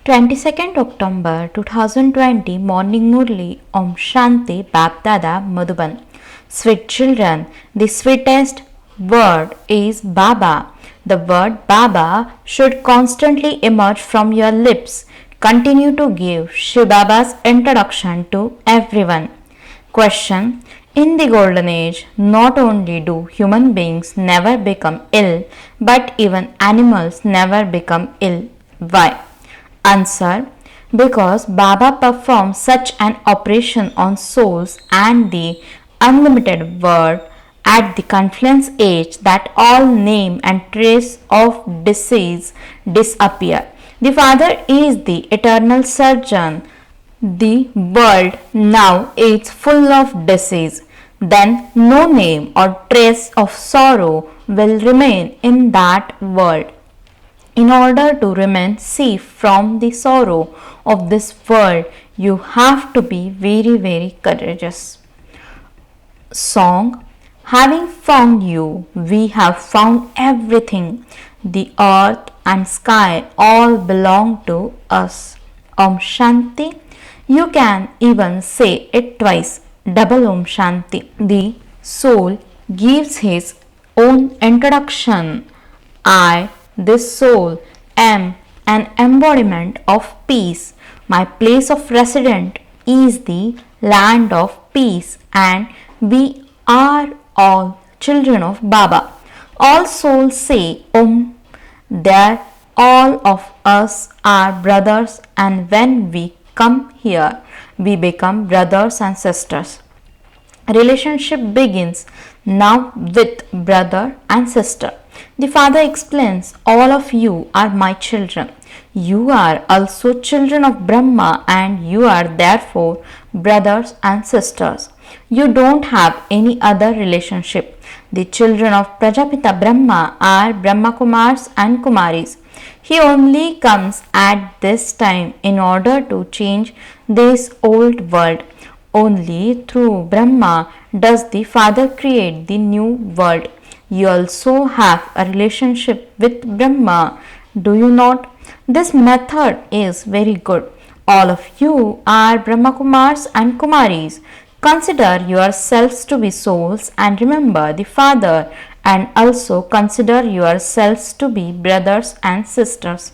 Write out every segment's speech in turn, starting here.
22nd October 2020 Morning Murli Om Shanti BapDada Madhuban. Sweet children, the sweetest word is Baba. The word Baba should constantly emerge from your lips. Continue to give Shivbaba's introduction to everyone. Question. In the golden age, not only do human beings never become ill, but even animals never become ill. Why? Answer. Because Baba performed such an operation on souls and the unlimited world at the confluence age that all name and trace of disease disappear. The Father is the eternal surgeon. The world now is full of disease. Then no name or trace of sorrow will remain in that world. In order to remain safe from the sorrow of this world, you have to be very, very courageous. Song. Having found you, we have found everything. The earth and sky all belong to us. Om Shanti. You can even say it twice. Double Om Shanti. The soul gives his own introduction. I, this soul, am an embodiment of peace. My place of residence is the land of peace, and we are all children of Baba. All souls say Om. There, all of us are brothers, and when we come here, we become brothers and sisters. Relationship begins now with brother and sister. The Father explains, all of you are my children. You are also children of Brahma, and you are therefore brothers and sisters. You don't have any other relationship. The children of Prajapita Brahma are Brahma Kumaris and Kumaris. He only comes at this time in order to change this old world. Only through Brahma does the Father create the new world. You also have a relationship with Brahma, do you not? This method is very good. All of you are Brahma Kumars and Kumaris. Consider yourselves to be souls and remember the Father, and also consider yourselves to be brothers and sisters.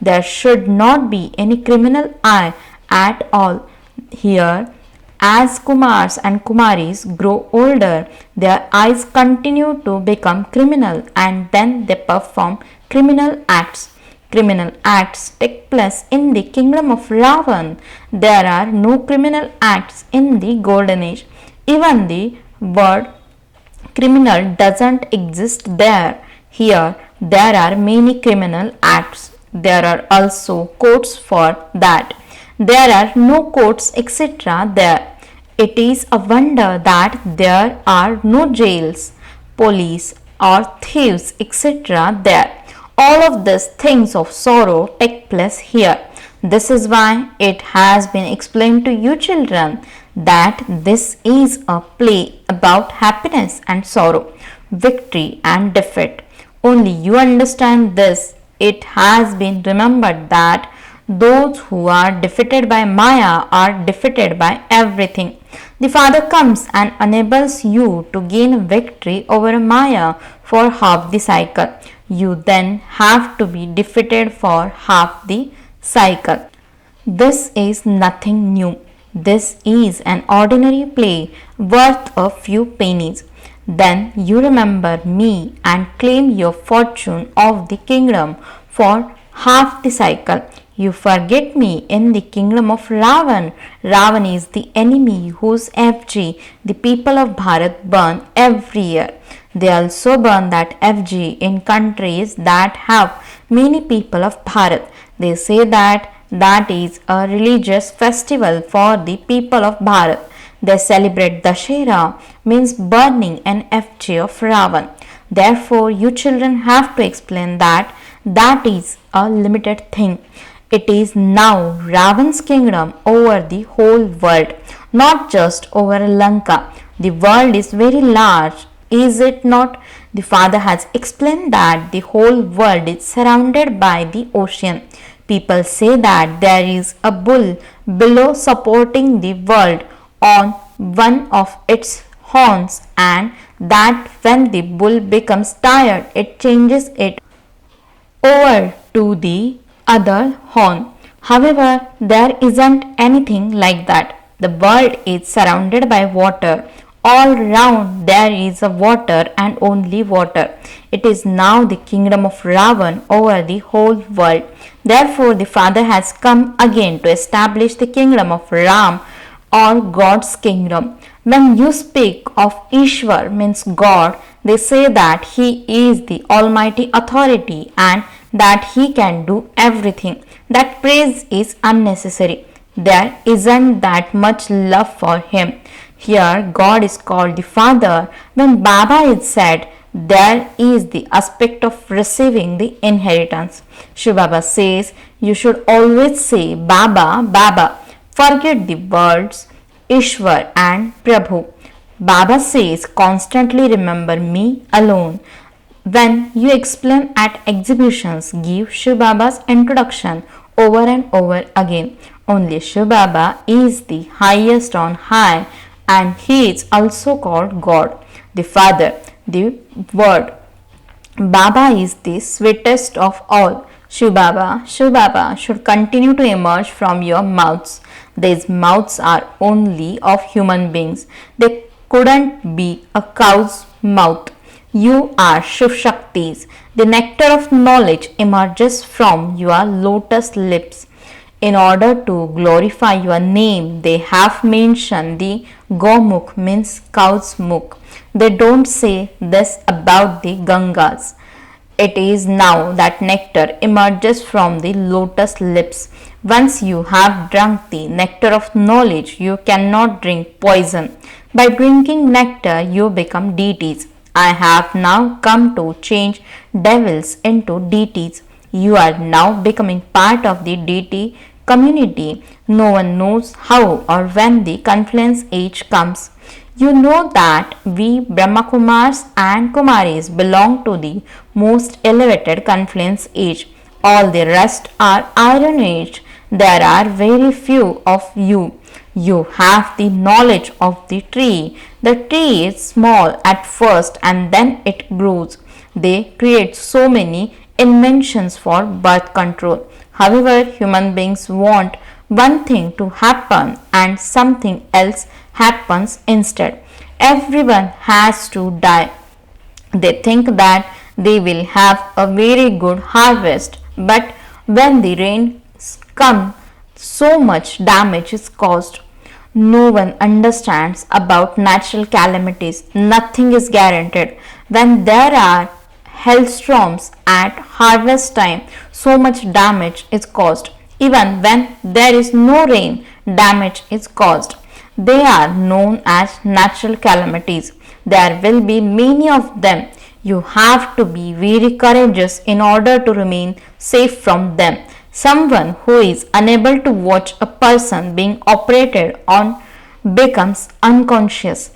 There should not be any criminal eye at all here. As Kumars and Kumaris grow older, their eyes continue to become criminal, and then they perform criminal acts. Criminal acts take place in the kingdom of Ravan. There are no criminal acts in the golden age. Even the word criminal doesn't exist there. Here, there are many criminal acts. There are also courts for that. There are no courts, etc. there. It is a wonder that there are no jails, police, or thieves, etc. there. All of these things of sorrow take place here. This is why it has been explained to you children that this is a play about happiness and sorrow, victory and defeat. Only you understand this. It has been remembered that those who are defeated by Maya are defeated by everything. The Father comes and enables you to gain victory over Maya for half the cycle. You then have to be defeated for half the cycle. This is nothing new. This is an ordinary play worth a few pennies. Then you remember me and claim your fortune of the kingdom for half the cycle. You forget me in the kingdom of Ravan. Ravan is the enemy whose effigy the people of Bharat burn every year. They also burn that effigy in countries that have many people of Bharat. They say that that is a religious festival for the people of Bharat. They celebrate Dashera, means burning an effigy of Ravan. Therefore, you children have to explain that that is a limited thing. It is now Ravan's kingdom over the whole world, not just over Lanka. The world is very large, is it not? The father has explained that the whole world is surrounded by the ocean. People say that there is a bull below supporting the world on one of its horns, and that when the bull becomes tired, it changes it over to the other horn. However, there isn't anything like that. The world is surrounded by water. All round there is a water and only water. It is now the kingdom of Ravan over the whole world. Therefore, the Father has come again to establish the kingdom of Ram, or God's kingdom. When you speak of Ishwar, means God, they say that He is the Almighty Authority and that He can do everything. That praise is unnecessary. There isn't that much love for Him. Here, God is called the Father. When Baba is said, there is the aspect of receiving the inheritance. Shivbaba says, you should always say Baba, Baba. Forget the words Ishwar and Prabhu. Baba says, constantly remember me alone. When you explain at exhibitions, give Shivbaba's introduction over and over again. Only Shivbaba is the highest on high, and He is also called God, the Father, the Word. Baba is the sweetest of all. Shivbaba should continue to emerge from your mouths. These mouths are only of human beings. They couldn't be a cow's mouth. You are Shiv Shaktis. The nectar of knowledge emerges from your lotus lips. In order to glorify your name, they have mentioned the Gomukh, means cow's mukh. They don't say this about the Gangas. It is now that nectar emerges from the lotus lips. Once you have drunk the nectar of knowledge, you cannot drink poison. By drinking nectar, you become deities. I have now come to change devils into deities. You are now becoming part of the deity community. No one knows how or when the confluence age comes. You know that we Brahma Kumaris and Kumaris belong to the most elevated confluence age. All the rest are iron age. There are very few of you. You have the knowledge of the tree. The tree is small at first and then it grows. They create so many inventions for birth control. However, human beings want one thing to happen and something else happens instead. Everyone has to die. They think that they will have a very good harvest, but when the rains come, so much damage is caused. No one understands about natural calamities. Nothing is guaranteed. When there are hailstorms at harvest time, so much damage is caused. Even when there is no rain, damage is caused. They are known as natural calamities. There will be many of them. You have to be very courageous in order to remain safe from them. Someone who is unable to watch a person being operated on becomes unconscious.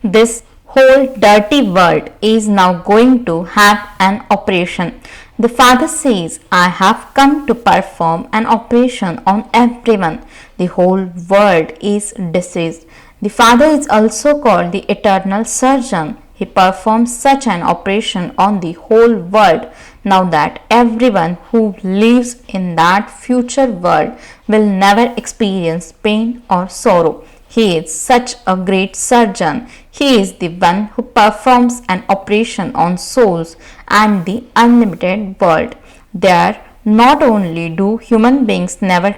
This whole dirty world is now going to have an operation. The Father says, I have come to perform an operation on everyone. The whole world is diseased. The Father is also called the eternal surgeon. He performs such an operation on the whole world. Now that everyone who lives in that future world will never experience pain or sorrow. He is such a great surgeon. He is the one who performs an operation on souls and the unlimited world. There, not only do human beings never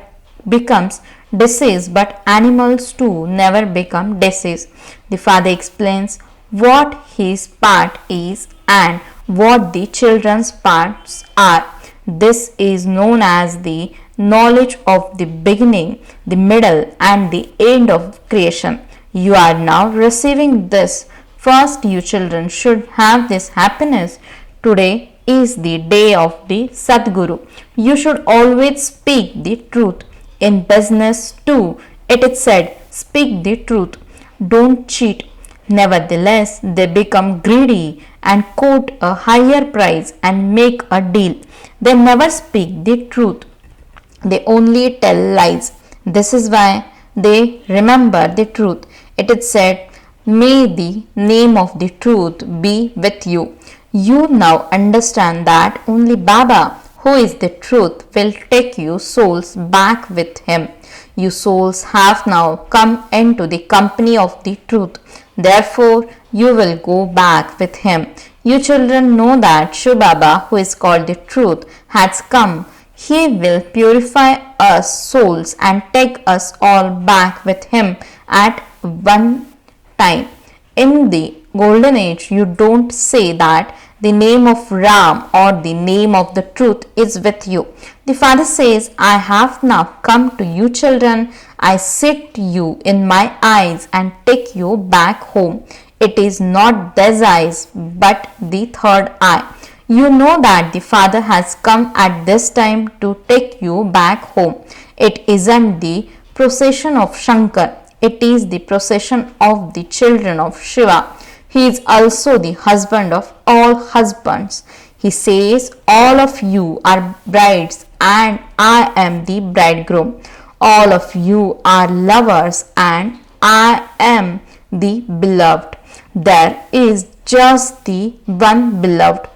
becomes diseased, but animals too never become diseased. The Father explains what his part is and what the children's parts are. This is known as the knowledge of the beginning, the middle, and the end of creation. You are now receiving this. First, you children should have this happiness. Today is the day of the Sadguru. You should always speak the truth. In business too, it is said, speak the truth. Don't cheat. Nevertheless, they become greedy and quote a higher price and make a deal. They never speak the truth. They only tell lies. This is why they remember the truth. It is said, may the name of the truth be with you. You now understand that only Baba, who is the truth, will take you souls back with him. You souls have now come into the company of the truth. Therefore, you will go back with him. You children know that Shivbaba, who is called the truth, has come. He will purify us souls and take us all back with him at one time. In the golden age, you don't say that the name of Ram or the name of the truth is with you. The father says, I have now come to you children. I sit you in my eyes and take you back home. It is not this eyes but the third eye. You know that the father has come at this time to take you back home. It isn't the procession of Shankar. It is the procession of the children of Shiva. He is also the husband of all husbands. He says, all of you are brides and I am the bridegroom. All of you are lovers and I am the beloved. There is just the one beloved.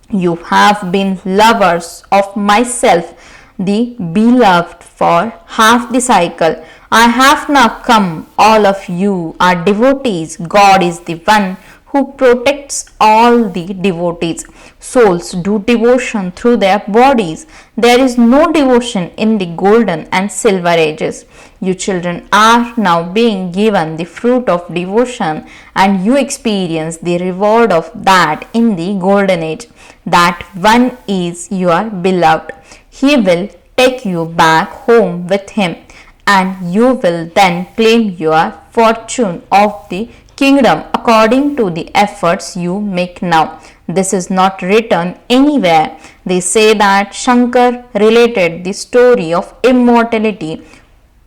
You have been lovers of myself, the beloved, for half the cycle. I have now come. All of you are devotees. God is the one who protects all the devotees. Souls do devotion through their bodies. There is no devotion in the golden and silver ages. You children are now being given the fruit of devotion and you experience the reward of that in the golden age. That one is your beloved. He will take you back home with him and you will then claim your fortune of the kingdom according to the efforts you make now. This is not written anywhere. They say that Shankar related the story of immortality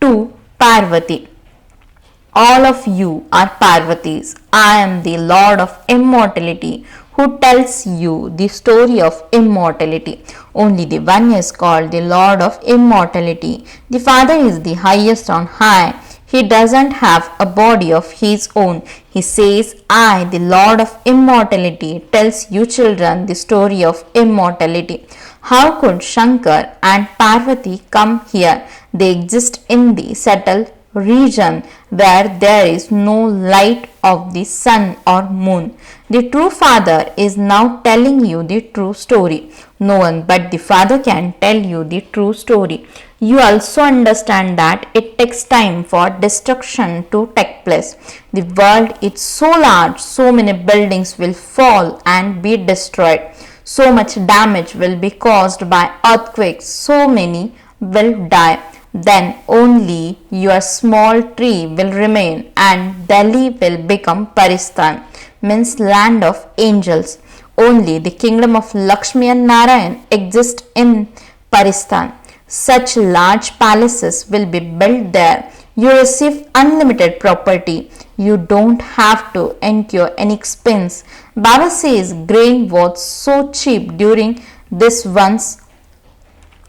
to Parvati. All of you are Parvatis. I am the Lord of immortality who tells you the story of immortality. Only the one is called the Lord of immortality. The Father is the highest on high. He doesn't have a body of his own. He says, I, the Lord of immortality, tells you children the story of immortality. How could Shankar and Parvati come here? They exist in the settled region where there is no light of the sun or moon. The true Father is now telling you the true story. No one but the Father can tell you the true story. You also understand that it takes time for destruction to take place. The world is so large, so many buildings will fall and be destroyed. So much damage will be caused by earthquakes, so many will die. Then only your small tree will remain and Delhi will become Paristan, means land of angels. Only the kingdom of Lakshmi and Narayan exists in Paristan. Such large palaces will be built there. You receive unlimited property. You don't have to incur any expense. Baba says grain was so cheap during this once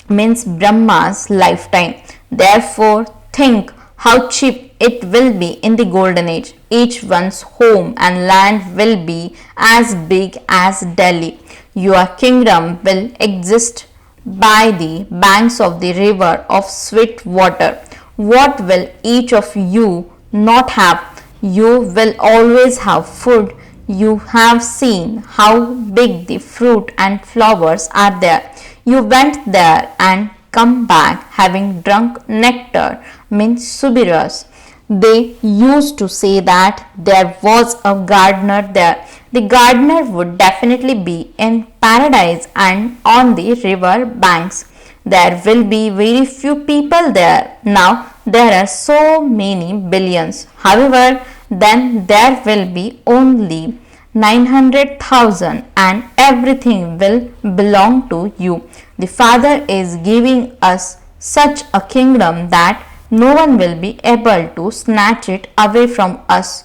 means Brahma's lifetime. Therefore, think how cheap it will be in the golden age. Each one's home and land will be as big as Delhi. Your kingdom will exist by the banks of the river of sweet water. What will each of you not have? You will always have food. You have seen how big the fruit and flowers are there. You went there and come back having drunk nectar, means subiras. They used to say that there was a gardener there. The gardener would definitely be in paradise and on the river banks. There will be very few people there. Now there are so many billions. However, then there will be only 900,000 and everything will belong to you. The Father is giving us such a kingdom that no one will be able to snatch it away from us.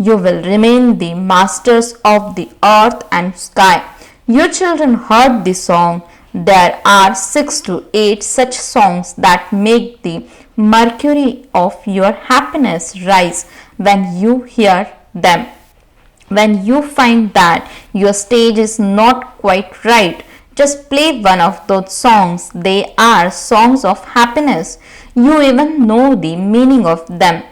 You will remain the masters of the earth and sky. You children heard the song. There are 6 to 8 such songs that make the mercury of your happiness rise when you hear them. When you find that your stage is not quite right, just play one of those songs. They are songs of happiness. You even know the meaning of them.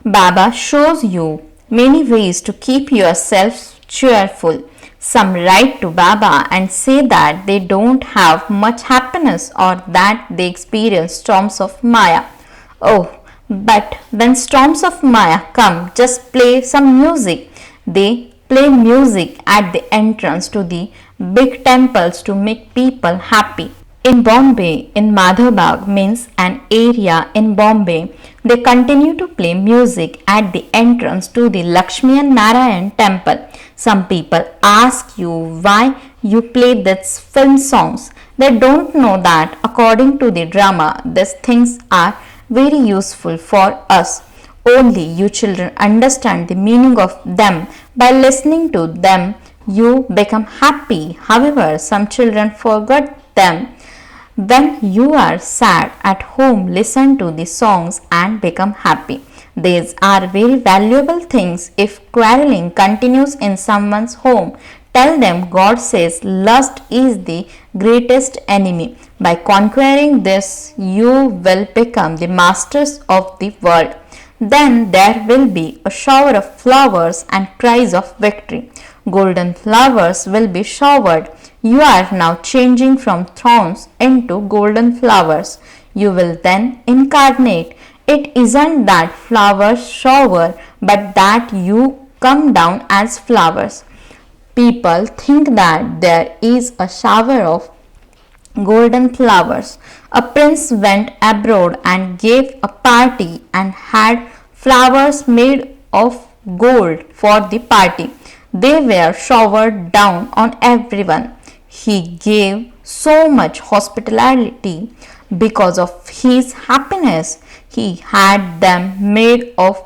Baba shows you many ways to keep yourself cheerful. Some write to Baba and say that they don't have much happiness or that they experience storms of Maya. Oh, but when storms of Maya come, just play some music. They play music at the entrance to the big temples to make people happy. In Bombay, in Madhavbag means an area in Bombay, they continue to play music at the entrance to the Lakshmi and Narayan temple. Some people ask you why you play these film songs. They don't know that according to the drama, these things are very useful for us. Only you children understand the meaning of them. By listening to them, you become happy. However, some children forget them. When you are sad at home, listen to the songs and become happy. These are very valuable things. If quarreling continues in someone's home, tell them God says lust is the greatest enemy. By conquering this, you will become the masters of the world. Then there will be a shower of flowers and cries of victory. Golden flowers will be showered. You are now changing from thorns into golden flowers. You will then incarnate. It isn't that flowers shower, but that you come down as flowers. People think that there is a shower of golden flowers. A prince went abroad and gave a party and had flowers made of gold for the party. They were showered down on everyone. He gave so much hospitality because of his happiness. He had them made of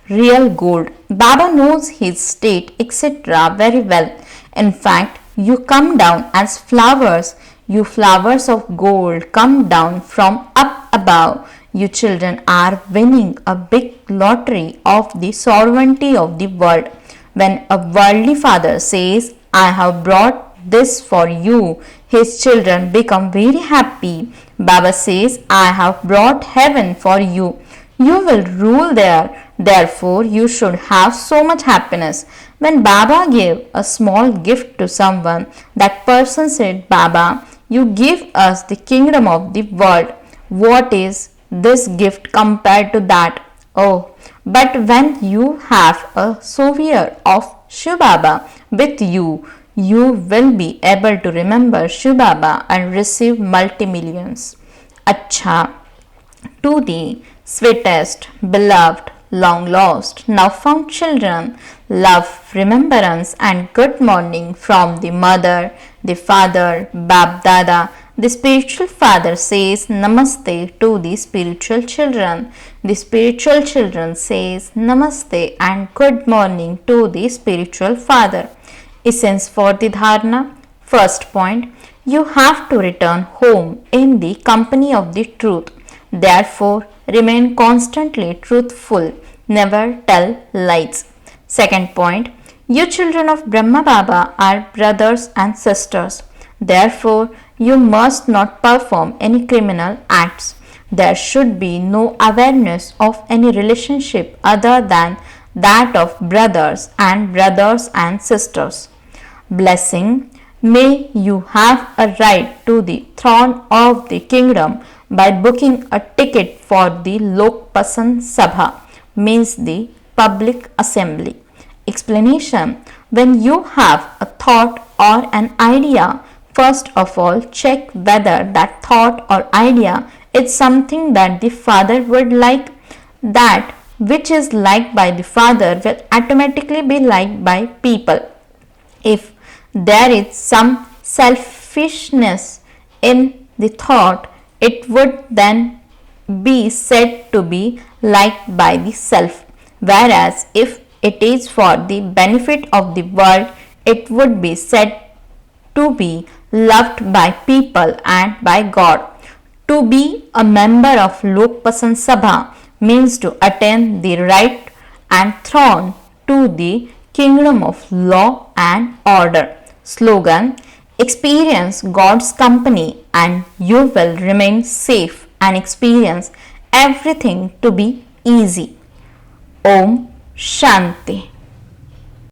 real gold. Baba knows his state, etc. very well. In fact, you come down as flowers. You flowers of gold come down from up above. You children are winning a big lottery of the sovereignty of the world. When a worldly father says, I have brought this for you, his children become very happy. Baba says, I have brought heaven for you. You will rule there. Therefore, you should have so much happiness. When Baba gave a small gift to someone, that person said, Baba, you give us the kingdom of the world. What is this gift compared to that? Oh, but when you have a souvenir of shivbaba with you, you will be able to remember shivbaba and receive multi-millions. Acha, to the sweetest, beloved, long lost, now found children, love, remembrance and good morning from the mother, the father, BapDada. The spiritual father says namaste to the spiritual children. The spiritual children says namaste and good morning to the spiritual father. Essence for the dharana. First point, you have to return home in the company of the truth. Therefore, remain constantly truthful. Never tell lies. Second point, you children of Brahma Baba are brothers and sisters. Therefore, you must not perform any criminal acts. There should be no awareness of any relationship other than that of brothers and sisters. Blessing. May you have a right to the throne of the kingdom by booking a ticket for the Lokpasan Sabha, means the public assembly. Explanation. When you have a thought or an idea, first of all check whether that thought or idea is something that the father would like. That which is liked by the father will automatically be liked by people. If there is some selfishness in the thought, it would then be said to be liked by the self. Whereas if it is for the benefit of the world. It would be said to be loved by people and by God. To be a member of Lok Pasand Sabha means to attain the right and throne to the kingdom of law and order. Slogan: experience God's company and you will remain safe and experience everything to be easy. Om Shanti.